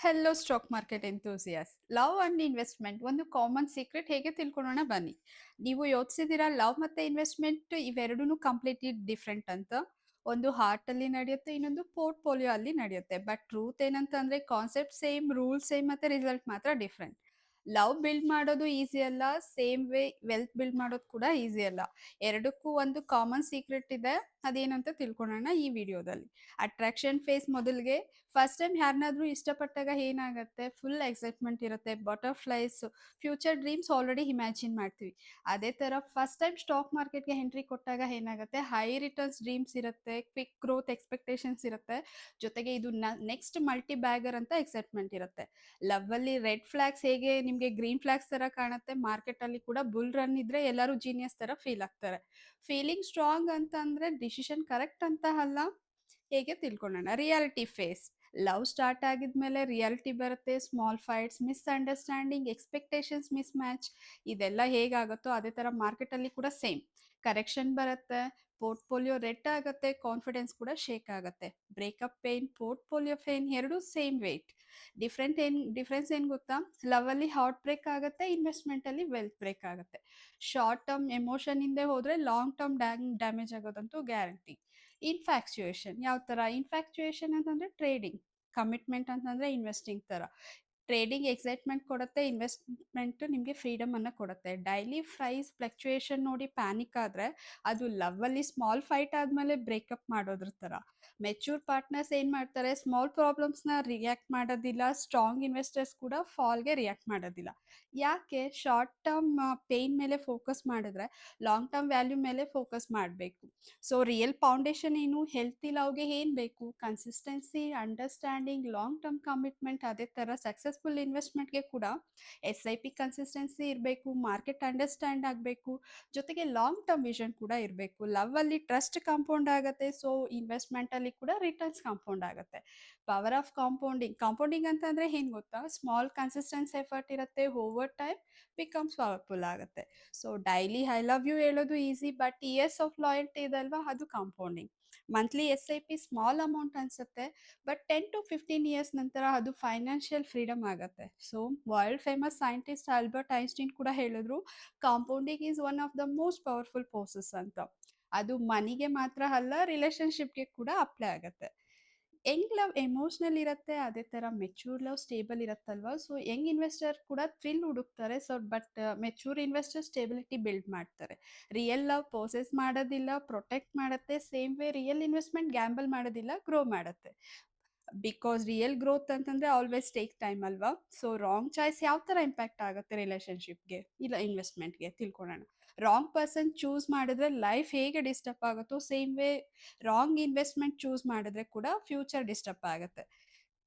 Hello stock market enthusiasts. Love and investment ಒಂದು common secret ಹೇಗೆ ತಿಳ್ಕೊಳ್ಳೋಣ ಬನ್ನಿ. ನೀವು ಯೋಚಿಸಿದ್ದೀರಾ ಲವ್ ಮತ್ತೆ ಇನ್ವೆಸ್ಟ್ಮೆಂಟ್ ಇವೆರಡೂ ಕಂಪ್ಲೀಟ್ಲಿ ಡಿಫ್ರೆಂಟ್ ಅಂತ. ಒಂದು ಹಾರ್ಟ್ ಅಲ್ಲಿ ನಡೆಯುತ್ತೆ, ಇನ್ನೊಂದು ಪೋರ್ಟ್ಫೋಲಿಯೋ ಅಲ್ಲಿ ನಡೆಯುತ್ತೆ. ಬಟ್ ಟ್ರೂತ್ ಏನಂತಂದ್ರೆ ಕಾನ್ಸೆಪ್ಟ್ ಸೇಮ್, ರೂಲ್ ಸೇಮ್, ಮತ್ತೆ ರಿಸಲ್ಟ್ ಮಾತ್ರ ಡಿಫ್ರೆಂಟ್. ಲವ್ ಬಿಲ್ಡ್ ಮಾಡೋದು ಈಸಿ ಅಲ್ಲ, ಸೇಮ್ ವೇ ವೆಲ್ತ್ ಬಿಲ್ಡ್ ಮಾಡೋದು ಕೂಡ ಈಸಿ ಅಲ್ಲ. ಎರಡಕ್ಕೂ ಒಂದು ಕಾಮನ್ ಸೀಕ್ರೆಟ್ ಇದೆ. ಅದೇನಂತ ತಿಳ್ಕೊಳ್ಳೋಣ ಈ ವಿಡಿಯೋದಲ್ಲಿ. ಅಟ್ರಾಕ್ಷನ್ ಫೇಸ್ ಮೊದಲಿಗೆ. ಫಸ್ಟ್ ಟೈಮ್ ಯಾರನ್ನಾದ್ರೂ ಇಷ್ಟಪಟ್ಟಾಗ ಏನಾಗುತ್ತೆ, ಫುಲ್ ಎಕ್ಸೈಟ್ಮೆಂಟ್ ಇರುತ್ತೆ, butterflies, future dreams already imagine ಮಾಡ್ತೀವಿ. ಅದೇ ತರ ಫಸ್ಟ್ ಟೈಮ್ ಸ್ಟಾಕ್ ಮಾರ್ಕೆಟ್ಗೆ ಎಂಟ್ರಿ ಕೊಟ್ಟಾಗ ಏನಾಗುತ್ತೆ, ಹೈ ರಿಟರ್ನ್ಸ್ ಡ್ರೀಮ್ಸ್ ಇರುತ್ತೆ, ಕ್ವಿಕ್ ಗ್ರೋತ್ ಎಕ್ಸ್ಪೆಕ್ಟೇಷನ್ಸ್ ಇರುತ್ತೆ, ಜೊತೆಗೆ ಇದು ನೆಕ್ಸ್ಟ್ ಮಲ್ಟಿ ಬ್ಯಾಗರ್ ಅಂತ ಎಕ್ಸೈಟ್ಮೆಂಟ್ ಇರುತ್ತೆ. ಲವ್ ಅಲ್ಲಿ ರೆಡ್ ಫ್ಲಾಗ್ಸ್ ಹೇಗೆ ನಿಮ್ಗೆ ಗ್ರೀನ್ ಫ್ಲಾಗ್ಸ್ ತರ ಕಾಣುತ್ತೆ, ಮಾರ್ಕೆಟ್ ಅಲ್ಲಿ ಕೂಡ ಬುಲ್ ರನ್ ಇದ್ರೆ ಎಲ್ಲರೂ ಜೀನಿಯಸ್ ತರ ಫೀಲ್ ಆಗ್ತಾರೆ. ಫೀಲಿಂಗ್ ಸ್ಟ್ರಾಂಗ್ ಅಂತ ಅಂದ್ರೆ ಡಿಸಿಷನ್ ಕರೆಕ್ಟ್ ಅಂತ ಅಲ್ಲ. ಹೇಗೆ ತಿಳ್ಕೊಳ್ಳೋಣ. Reality face. ಲವ್ ಸ್ಟಾರ್ಟ್ ಆಗಿದ್ಮೇಲೆ ರಿಯಾಲಿಟಿ ಬರುತ್ತೆ. Small fights, misunderstanding, expectations mismatch, ಇದೆಲ್ಲ ಹೇಗಾಗುತ್ತೋ ಅದೇ ತರ ಮಾರ್ಕೆಟ್ ಅಲ್ಲಿ ಕೂಡ ಸೇಮ್. ಕರೆಕ್ಷನ್ ಬರುತ್ತೆ, ಪೋರ್ಟ್ಫೋಲಿಯೋ ರೆಡ್ ಆಗುತ್ತೆ, ಕಾನ್ಫಿಡೆನ್ಸ್ ಕೂಡ ಶೇಕ್ ಆಗುತ್ತೆ. ಬ್ರೇಕಪ್ ಪೇನ್, ಪೋರ್ಟ್ಫೋಲಿಯೋ ಪೇನ್ ಎರಡೂ ಸೇಮ್ ವೇಟ್. ಡಿಫ್ರೆನ್ಸ್ ಏನ್ ಗೊತ್ತಾ, ಲವ್ ಅಲ್ಲಿ ಹಾರ್ಟ್ ಬ್ರೇಕ್ ಆಗುತ್ತೆ, ಇನ್ವೆಸ್ಟ್ಮೆಂಟ್ ಅಲ್ಲಿ ವೆಲ್ತ್ ಬ್ರೇಕ್ ಆಗುತ್ತೆ. ಶಾರ್ಟ್ ಟರ್ಮ್ ಎಮೋಷನ್ ಹಿಂದೆ ಹೋದ್ರೆ ಲಾಂಗ್ ಟರ್ಮ್ ಡ್ಯಾಮೇಜ್ ಆಗೋದಂತೂ ಗ್ಯಾರಂಟಿ. ಇನ್ಫ್ಯಾಕ್ಚುಯೇಷನ್ ಯಾವ ತರ, ಇನ್ಫ್ಯಾಕ್ಚುಯೇಷನ್ ಅಂತಂದ್ರೆ ಟ್ರೇಡಿಂಗ್, ಕಮಿಟ್ಮೆಂಟ್ ಅಂತಂದ್ರೆ ಇನ್ವೆಸ್ಟಿಂಗ್ ತರ. ಟ್ರೇಡಿಂಗ್ ಎಕ್ಸೈಟ್ಮೆಂಟ್ ಕೊಡುತ್ತೆ, ಇನ್ವೆಸ್ಟ್ಮೆಂಟ್ ನಿಮಗೆ ಫ್ರೀಡಮ್ ಅನ್ನ ಕೊಡುತ್ತೆ. ಡೈಲಿ ಪ್ರೈಸ್ ಫ್ಲಕ್ಚುಯೇಷನ್ ನೋಡಿ ಪ್ಯಾನಿಕ್ ಆದ್ರೆ ಅದು ಲವ್ ಅಲ್ಲಿ ಸ್ಮಾಲ್ ಫೈಟ್ ಆದ್ಮೇಲೆ ಬ್ರೇಕಪ್ ಮಾಡೋದ್ರ ತರ. ಮೆಚೂರ್ ಪಾರ್ಟ್ನರ್ಸ್ ಏನ್ ಮಾಡ್ತಾರೆ, ಸ್ಮಾಲ್ ಪ್ರಾಬ್ಲಮ್ಸ್ ನ ರಿಯಾಕ್ಟ್ ಮಾಡೋದಿಲ್ಲ, ಸ್ಟ್ರಾಂಗ್ ಇನ್ವೆಸ್ಟರ್ಸ್ ಕೂಡ ಫಾಲ್ಗೆ ರಿಯಾಕ್ಟ್ ಮಾಡೋದಿಲ್ಲ. ಯಾಕೆ, ಶಾರ್ಟ್ ಟರ್ಮ್ ಪೇನ್ ಮೇಲೆ ಫೋಕಸ್ ಮಾಡಿದ್ರೆ ಲಾಂಗ್ ಟರ್ಮ್ ವ್ಯಾಲ್ಯೂ ಮೇಲೆ ಫೋಕಸ್ ಮಾಡಬೇಕು. ಸೊ ರಿಯಲ್ ಫೌಂಡೇಶನ್ ಏನು, ಹೆಲ್ತಿ ಲವ್ಗೆ ಏನ್ ಬೇಕು, consistency, understanding, long term commitment. ಅದೇ ತರ ಸಕ್ಸಸ್ಫುಲ್ ಇನ್ವೆಸ್ಟ್ಮೆಂಟ್ಗೆ ಕೂಡ SIP ಕನ್ಸಿಸ್ಟೆನ್ಸಿ ಇರಬೇಕು, ಮಾರ್ಕೆಟ್ ಅಂಡರ್ಸ್ಟ್ಯಾಂಡ್ ಆಗಬೇಕು, ಜೊತೆಗೆ ಲಾಂಗ್ ಟರ್ಮ್ ವಿಷನ್ ಕೂಡ ಇರಬೇಕು. ಲವ್ ಅಲ್ಲಿ ಟ್ರಸ್ಟ್ ಕಾಂಪೌಂಡ್ ಆಗುತ್ತೆ, ಸೊ ಇನ್ವೆಸ್ಟ್ಮೆಂಟ್ ಅಲ್ಲಿ ಕೂಡ ರಿಟರ್ನ್ಸ್ ಕಾಂಪೌಂಡ್ ಆಗುತ್ತೆ. Power of compounding. ಕಾಂಪೌಂಡಿಂಗ್ ಅಂತ ಅಂದ್ರೆ ಏನ್ ಗೊತ್ತಾ, ಸ್ಮಾಲ್ ಕನ್ಸಿಸ್ಟೆನ್ಸ್ ಎಫರ್ಟ್ ಇರುತ್ತೆ, ಓವರ್ ಟೈಮ್ ಬಿಕಮ್ಸ್ ಪವರ್ಫುಲ್ ಆಗುತ್ತೆ. So daily I love you ಹೇಳೋದು easy, but years of loyalty ಇದಲ್ವಾ, ಅದು compounding. Monthly SIP small amount ಅನ್ಸುತ್ತೆ, ಬಟ್ 10 to 15 ಇಯರ್ಸ್ ನಂತರ ಅದು ಫೈನಾನ್ಷಿಯಲ್ ಫ್ರೀಡಮ್ ಆಗುತ್ತೆ. So world famous scientist Albert Einstein ಕೂಡ ಹೇಳಿದ್ರು, compounding is one of the most powerful forces ಅಂತ. ಅದು ಮನಿಗೆ ಮಾತ್ರ ಅಲ್ಲ, ರಿಲೇಶನ್ಶಿಪ್ಗೆ ಕೂಡ ಅಪ್ಲೈ ಆಗುತ್ತೆ. ಯಂಗ್ ಲವ್ ಎಮೋಷನಲ್ ಇರುತ್ತೆ, ಅದೇ ತರ ಮೆಚೂರ್ ಲವ್ ಸ್ಟೇಬಲ್ ಇರುತ್ತಲ್ವಾ. ಸೊ ಯಂಗ್ ಇನ್ವೆಸ್ಟರ್ ಕೂಡ ಥ್ರಿಲ್ ಹುಡುಕ್ತಾರೆ, so but mature investor stability build ಮಾಡ್ತಾರೆ. ರಿಯಲ್ ಲವ್ ಪೋಸೆಸ್ ಮಾಡೋದಿಲ್ಲ, ಪ್ರೊಟೆಕ್ಟ್ ಮಾಡುತ್ತೆ. Same way real investment gamble ಮಾಡೋದಿಲ್ಲ, ಗ್ರೋ ಮಾಡುತ್ತೆ. ಬಿಕಾಸ್ ರಿಯಲ್ ಗ್ರೋತ್ ಅಂತಂದ್ರೆ ಆಲ್ವೇಸ್ ಟೇಕ್ ಟೈಮ್ ಅಲ್ವಾ. ಸೊ ರಾಂಗ್ ಚಾಯ್ಸ್ ಯಾವ ತರ ಇಂಪ್ಯಾಕ್ಟ್ ಆಗುತ್ತೆ ರಿಲೇಶನ್ಶಿಪ್ಗೆ ಇಲ್ಲ ಇನ್ವೆಸ್ಟ್ಮೆಂಟ್ಗೆ ತಿಳ್ಕೊಳ್ಳೋಣ. ರಾಂಗ್ ಪರ್ಸನ್ ಚೂಸ್ ಮಾಡಿದ್ರೆ ಲೈಫ್ ಹೇಗೆ ಡಿಸ್ಟರ್ಬ್ ಆಗುತ್ತೋ, same way wrong investment choose ಮಾಡಿದ್ರೆ ಕೂಡ ಫ್ಯೂಚರ್ ಡಿಸ್ಟರ್ಬ್ ಆಗುತ್ತೆ.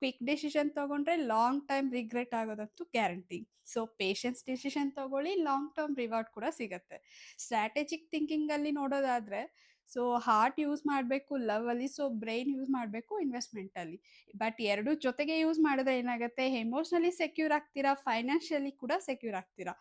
ಕ್ವಿಕ್ ಡಿಸಿಷನ್ ತಗೊಂಡ್ರೆ ಲಾಂಗ್ ಟೈಮ್ ರಿಗ್ರೆಟ್ ಆಗೋದಂತೂ ಗ್ಯಾರಂಟಿ. ಸೊ ಪೇಷನ್ಸ್ ಡಿಸಿಷನ್ ತಗೊಳ್ಳಿ, ಲಾಂಗ್ ಟರ್ಮ್ ರಿವಾರ್ಡ್ ಕೂಡ ಸಿಗುತ್ತೆ. ಸ್ಟ್ರಾಟಜಿಕ್ ಥಿಂಕಿಂಗ್ ಅಲ್ಲಿ ನೋಡೋದಾದ್ರೆ, ಸೊ ಹಾರ್ಟ್ ಯೂಸ್ ಮಾಡಬೇಕು ಲವ್ ಅಲ್ಲಿ, ಸೊ ಬ್ರೈನ್ ಯೂಸ್ ಮಾಡಬೇಕು ಇನ್ವೆಸ್ಟ್ಮೆಂಟ್ ಅಲ್ಲಿ. ಬಟ್ ಎರಡು ಜೊತೆಗೆ ಯೂಸ್ ಮಾಡಿದ್ರೆ ಏನಾಗುತ್ತೆ, ಎಮೋಷನಲಿ ಸೆಕ್ಯೂರ್ ಆಗ್ತೀರಾ, ಫೈನಾನ್ಷಿಯಲಿ ಕೂಡ ಸೆಕ್ಯೂರ್ ಆಗ್ತೀರಾ.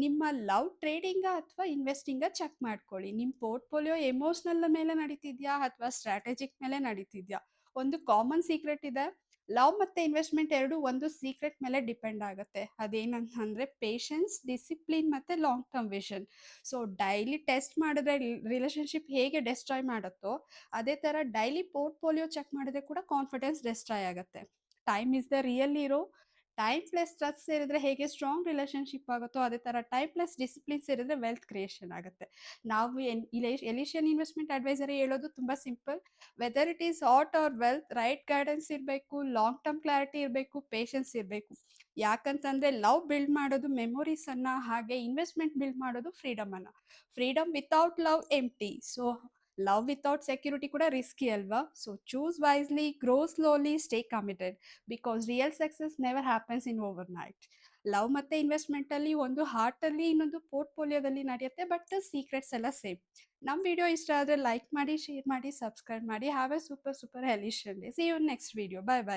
ನಿಮ್ಮ ಲವ್ ಟ್ರೇಡಿಂಗ ಅಥವಾ ಇನ್ವೆಸ್ಟಿಂಗ ಚೆಕ್ ಮಾಡ್ಕೊಳ್ಳಿ. ನಿಮ್ಮ ಪೋರ್ಟ್ಫೋಲಿಯೋ ಎಮೋಷನಲ್ ಮೇಲೆ ನಡೀತಿದ್ಯಾ ಅಥವಾ ಸ್ಟ್ರಾಟಜಿಕ್ ಮೇಲೆ ನಡೀತಿದ್ಯಾ. ಒಂದು ಕಾಮನ್ ಸೀಕ್ರೆಟ್ ಇದೆ, ಲವ್ ಮತ್ತೆ ಇನ್ವೆಸ್ಟ್ಮೆಂಟ್ ಎರಡು ಒಂದು ಸೀಕ್ರೆಟ್ ಮೇಲೆ ಡಿಪೆಂಡ್ ಆಗುತ್ತೆ. ಅದೇನಂತಂದ್ರೆ ಪೇಷನ್ಸ್, ಡಿಸಿಪ್ಲಿನ್ ಮತ್ತೆ long term vision. So daily test ಮಾಡಿದ್ರೆ ರಿಲೇಶನ್ಶಿಪ್ ಹೇಗೆ ಡೆಸ್ಟ್ರಾಯ್ ಮಾಡುತ್ತೋ, ಅದೇ ತರ ಡೈಲಿ ಪೋರ್ಟ್ಫೋಲಿಯೋ ಚೆಕ್ ಮಾಡಿದ್ರೆ ಕೂಡ ಕಾನ್ಫಿಡೆನ್ಸ್ ಡೆಸ್ಟ್ರಾಯ್ ಆಗುತ್ತೆ. Time is the real hero. Time plus trust ಸೇರಿದ್ರೆ ಹೇಗೆ ಸ್ಟ್ರಾಂಗ್ ರಿಲೇಶನ್ಶಿಪ್ ಆಗುತ್ತೋ, ಅದೇ ತರ ಟೈಮ್ ಪ್ಲಸ್ ಡಿಸಿಪ್ಲಿನ್ ಸೇರಿದ್ರೆ ವೆಲ್ತ್ ಕ್ರಿಯೇಷನ್ ಆಗುತ್ತೆ. ನಾವು ಎಲಿಷಿಯನ್ ಇನ್ವೆಸ್ಟ್ಮೆಂಟ್ ಅಡ್ವೈಸರಿ ಹೇಳೋದು ತುಂಬಾ simple. Weather it is heart or wealth, right guidance ಇರಬೇಕು, ಲಾಂಗ್ ಟರ್ಮ್ ಕ್ಲಾರಿಟಿ ಇರಬೇಕು, ಪೇಷನ್ಸ್ ಇರಬೇಕು. ಯಾಕಂತಂದ್ರೆ ಲವ್ ಬಿಲ್ಡ್ ಮಾಡೋದು ಮೆಮೊರೀಸ್ ಅನ್ನ, ಹಾಗೆ ಇನ್ವೆಸ್ಟ್ಮೆಂಟ್ ಬಿಲ್ಡ್ ಮಾಡೋದು ಫ್ರೀಡಮ್ ಅನ್ನ. Freedom without love empty. So love without security ಕೂಡ ರಿಸ್ಕಿ ಅಲ್ವಾ. So choose wisely, grow slowly, stay committed, because real success never happens in overnight. Love ಮತ್ತೆ investment ಅಲ್ಲಿ ಒಂದು ಹಾರ್ಟ್ ಅಲ್ಲಿ, ಇನ್ನೊಂದು ಪೋರ್ಟ್ಫೋಲಿಯೋದಲ್ಲಿ ನಡೆಯುತ್ತೆ, ಬಟ್ ಸೀಕ್ರೆಟ್ಸ್ ಎಲ್ಲ ಸೇಮ್. ನಮ್ಮ ವಿಡಿಯೋ ಇಷ್ಟ ಆದರೆ ಲೈಕ್ ಮಾಡಿ, ಶೇರ್ ಮಾಡಿ, ಸಬ್ಸ್ಕ್ರೈಬ್ ಮಾಡಿ. ಹ್ಯಾವ್ ಎ ಸೂಪರ್ ಸೂಪರ್ ಹೆಲಿಷನ್ day. See you next video. Bye by.